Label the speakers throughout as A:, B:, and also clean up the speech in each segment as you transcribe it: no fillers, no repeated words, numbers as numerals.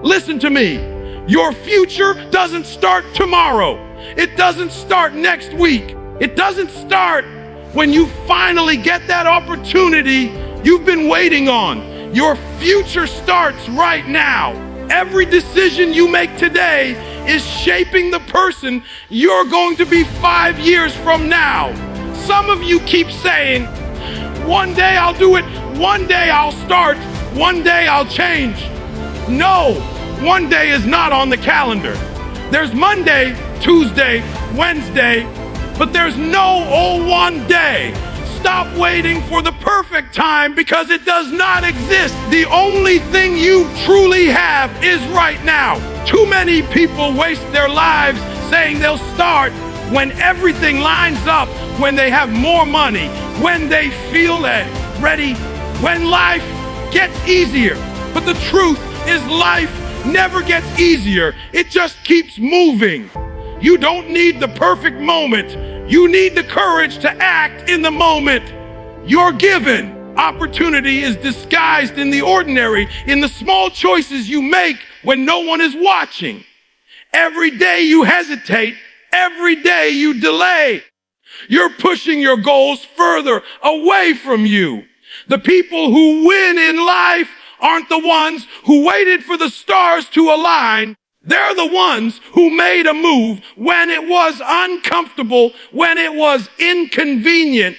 A: Listen to me. Your future doesn't start tomorrow. It doesn't start next week. It doesn't start when you finally get that opportunity you've been waiting on. Your future starts right now. Every decision you make today is shaping the person you're going to be 5 years from now. Some of you keep saying, one day I'll do it, one day I'll start, one day I'll change. No, one day is not on the calendar. There's Monday, Tuesday, Wednesday, but there's no one day. Stop waiting for the perfect time because it does not exist. The only thing you truly have is right now. Too many people waste their lives saying they'll start when everything lines up, when they have more money, when they feel ready, when life gets easier. But the truth is life never gets easier. It just keeps moving. You don't need the perfect moment. You need the courage to act in the moment you're given. Opportunity is disguised in the ordinary, in the small choices you make when no one is watching. Every day you hesitate, every day you delay. You're pushing your goals further away from you. The people who win in life aren't the ones who waited for the stars to align. They're the ones who made a move when it was uncomfortable, when it was inconvenient,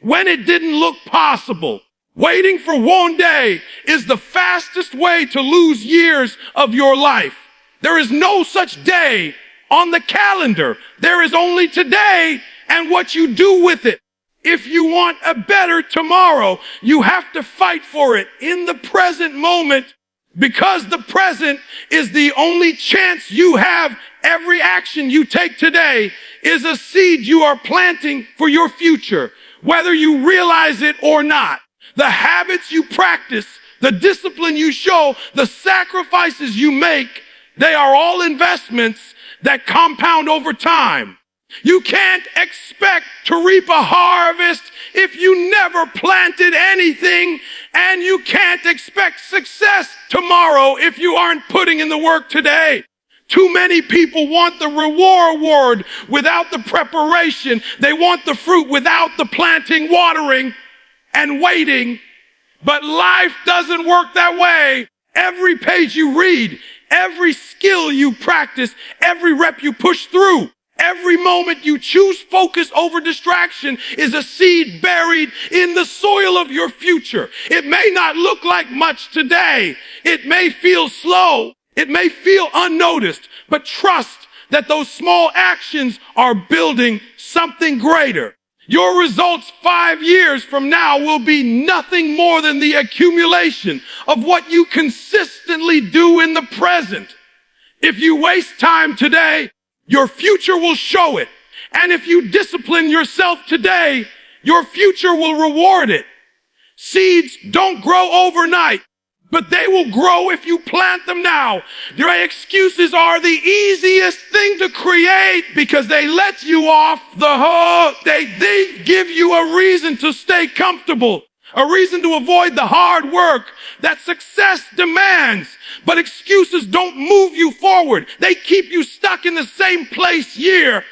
A: when it didn't look possible. Waiting for one day is the fastest way to lose years of your life. There is no such day on the calendar. There is only today and what you do with it. If you want a better tomorrow, you have to fight for it in the present moment. Because the present is the only chance you have. Every action you take today is a seed you are planting for your future, whether you realize it or not. The habits you practice, the discipline you show, the sacrifices you make, they are all investments that compound over time. You can't expect to reap a harvest if you never planted anything, and you can't expect success tomorrow if you aren't putting in the work today. Too many people want the reward without the preparation. They want the fruit without the planting, watering, and waiting. But life doesn't work that way. Every page you read, every skill you practice, every rep you push through, every moment you choose focus over distraction is a seed buried in the soil of your future. It may not look like much today. It may feel slow. It may feel unnoticed, but trust that those small actions are building something greater. Your results 5 years from now will be nothing more than the accumulation of what you consistently do in the present. If you waste time today, your future will show it. And if you discipline yourself today, your future will reward it. Seeds don't grow overnight, but they will grow if you plant them now. Your excuses are the easiest thing to create because they let you off the hook. They give you a reason to stay comfortable, a reason to avoid the hard work that success demands. But excuses don't move you forward. They keep you stuck in the same place year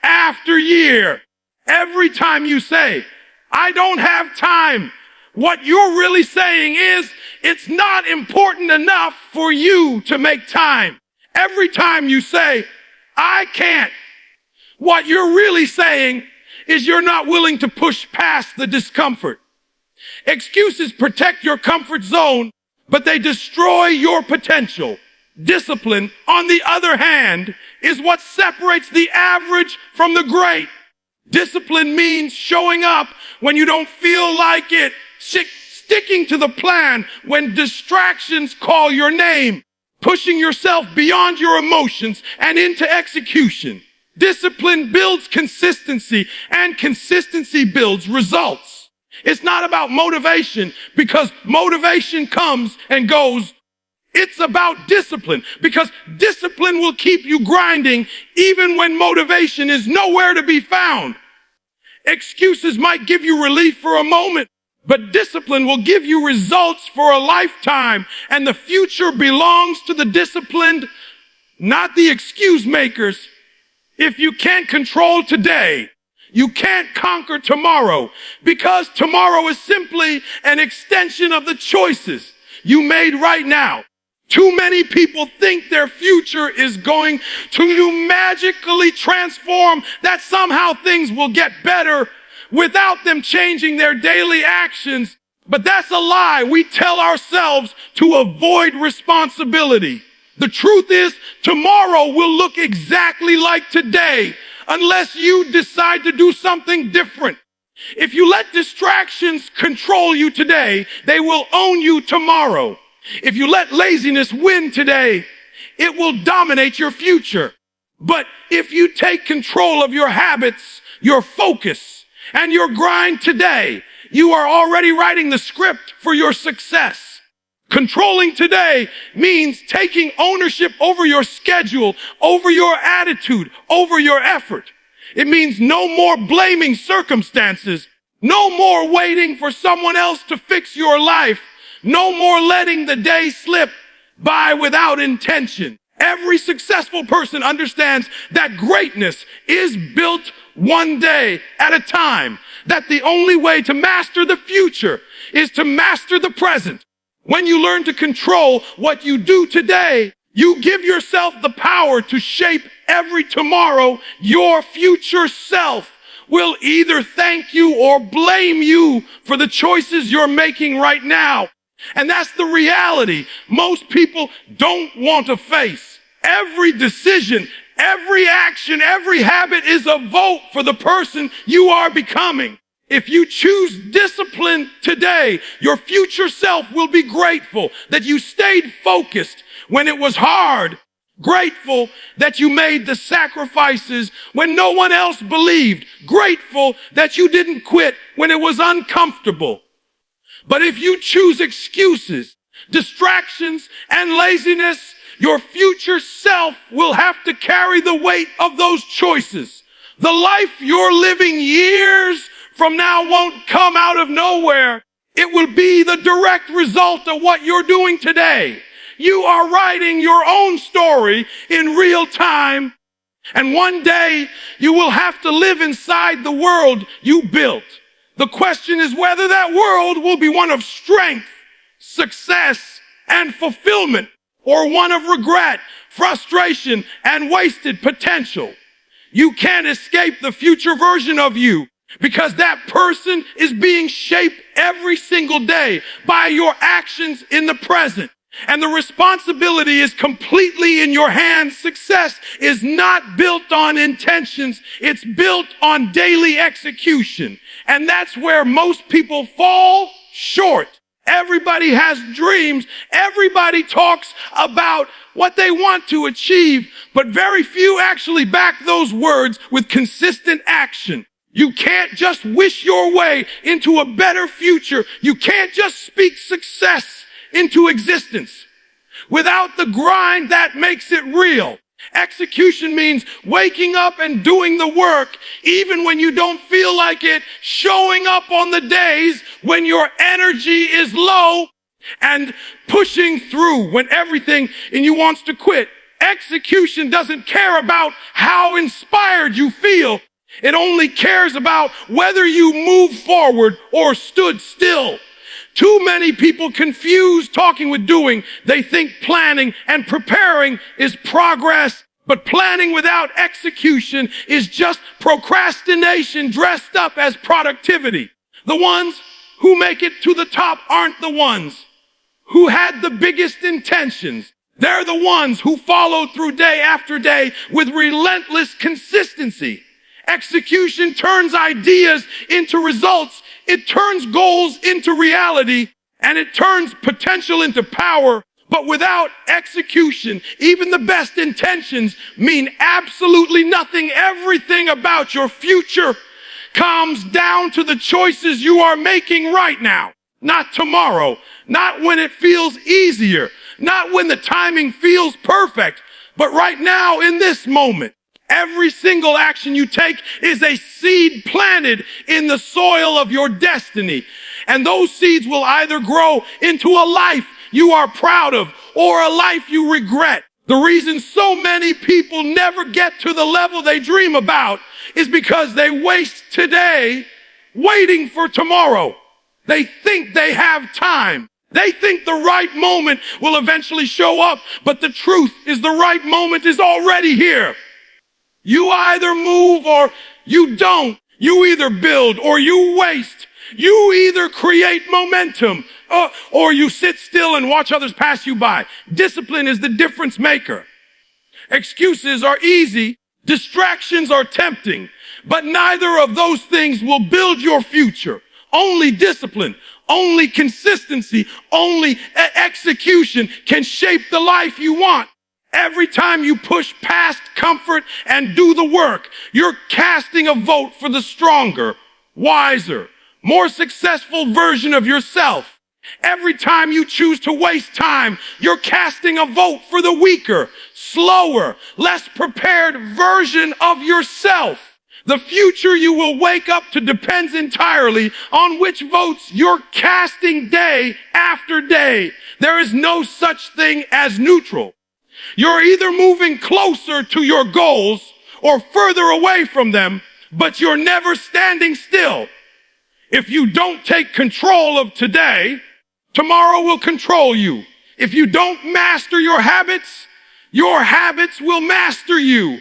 A: after year. Every time you say, I don't have time, what you're really saying is, it's not important enough for you to make time. Every time you say, I can't, what you're really saying is you're not willing to push past the discomfort. Excuses protect your comfort zone, but they destroy your potential. Discipline, on the other hand, is what separates the average from the great. Discipline means showing up when you don't feel like it, sticking to the plan when distractions call your name, pushing yourself beyond your emotions and into execution. Discipline builds consistency, and consistency builds results. It's not about motivation, because motivation comes and goes. It's about discipline, because discipline will keep you grinding even when motivation is nowhere to be found. Excuses might give you relief for a moment, But discipline will give you results for a lifetime, and the future belongs to the disciplined, not the excuse makers. If you can't control today, you can't conquer tomorrow, because tomorrow is simply an extension of the choices you made right now. Too many people think their future is going to magically transform, that somehow things will get better without them changing their daily actions. But that's a lie we tell ourselves to avoid responsibility. The truth is, tomorrow will look exactly like today unless you decide to do something different. If you let distractions control you today, they will own you tomorrow. If you let laziness win today, it will dominate your future. But if you take control of your habits, your focus, and your grind today, you are already writing the script for your success. Controlling today means taking ownership over your schedule, over your attitude, over your effort. It means no more blaming circumstances, no more waiting for someone else to fix your life, no more letting the day slip by without intention. Every successful person understands that greatness is built one day at a time, that the only way to master the future is to master the present. When you learn to control what you do today, you give yourself the power to shape every tomorrow. Your future self will either thank you or blame you for the choices you're making right now. And that's the reality most people don't want to face. Every decision, every action, every habit is a vote for the person you are becoming. If you choose discipline today, your future self will be grateful that you stayed focused when it was hard, grateful that you made the sacrifices when no one else believed, grateful that you didn't quit when it was uncomfortable. But if you choose excuses, distractions, and laziness, your future self will have to carry the weight of those choices. The life you're living years from now won't come out of nowhere. It will be the direct result of what you're doing today. You are writing your own story in real time, and one day you will have to live inside the world you built. The question is whether that world will be one of strength, success, and fulfillment, or one of regret, frustration, and wasted potential. You can't escape the future version of you, because that person is being shaped every single day by your actions in the present. And the responsibility is completely in your hands. Success is not built on intentions. It's built on daily execution. And that's where most people fall short. Everybody has dreams. Everybody talks about what they want to achieve, but very few actually back those words with consistent action. You can't just wish your way into a better future. You can't just speak success into existence without the grind that makes it real. Execution means waking up and doing the work even when you don't feel like it, showing up on the days when your energy is low, and pushing through when everything in you wants to quit. Execution doesn't care about how inspired you feel. It only cares about whether you move forward or stood still. Too many people confuse talking with doing. They think planning and preparing is progress, but planning without execution is just procrastination dressed up as productivity. The ones who make it to the top aren't the ones who had the biggest intentions. They're the ones who followed through day after day with relentless consistency. Execution turns ideas into results. It turns goals into reality, and it turns potential into power. But without execution, even the best intentions mean absolutely nothing. Everything about your future comes down to the choices you are making right now, not tomorrow, not when it feels easier, not when the timing feels perfect, but right now in this moment. Every single action you take is a seed planted in the soil of your destiny. And those seeds will either grow into a life you are proud of or a life you regret. The reason so many people never get to the level they dream about is because they waste today waiting for tomorrow. They think they have time. They think the right moment will eventually show up, but the truth is the right moment is already here. You either move or you don't. You either build or you waste. You either create momentum or you sit still and watch others pass you by. Discipline is the difference maker. Excuses are easy. Distractions are tempting. But neither of those things will build your future. Only discipline, only consistency, only execution can shape the life you want. Every time you push past comfort and do the work, you're casting a vote for the stronger, wiser, more successful version of yourself. Every time you choose to waste time, you're casting a vote for the weaker, slower, less prepared version of yourself. The future you will wake up to depends entirely on which votes you're casting day after day. There is no such thing as neutral. You're either moving closer to your goals or further away from them, but you're never standing still. If you don't take control of today, tomorrow will control you. If you don't master your habits will master you.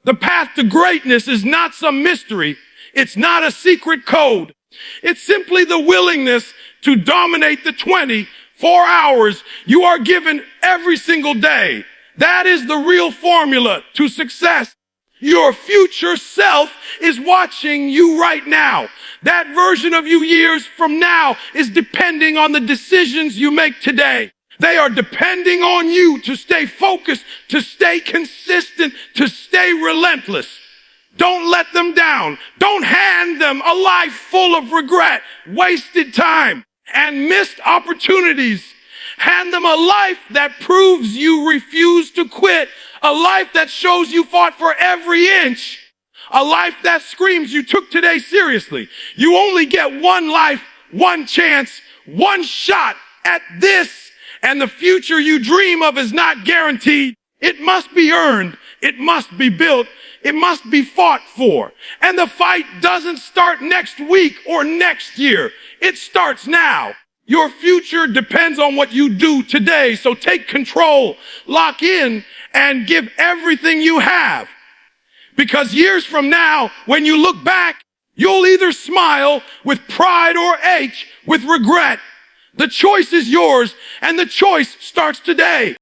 A: The path to greatness is not some mystery. It's not a secret code. It's simply the willingness to dominate the 24 hours you are given every single day. That is the real formula to success. Your future self is watching you right now. That version of you years from now is depending on the decisions you make today. They are depending on you to stay focused, to stay consistent, to stay relentless. Don't let them down. Don't hand them a life full of regret, wasted time, and missed opportunities. Hand them a life that proves you refuse to quit, a life that shows you fought for every inch, a life that screams you took today seriously. You only get one life, one chance, one shot at this, and the future you dream of is not guaranteed. It must be earned. It must be built. It must be fought for. And the fight doesn't start next week or next year. It starts now. Your future depends on what you do today. So take control, lock in, and give everything you have. Because years from now, when you look back, you'll either smile with pride or ache with regret. The choice is yours, and the choice starts today.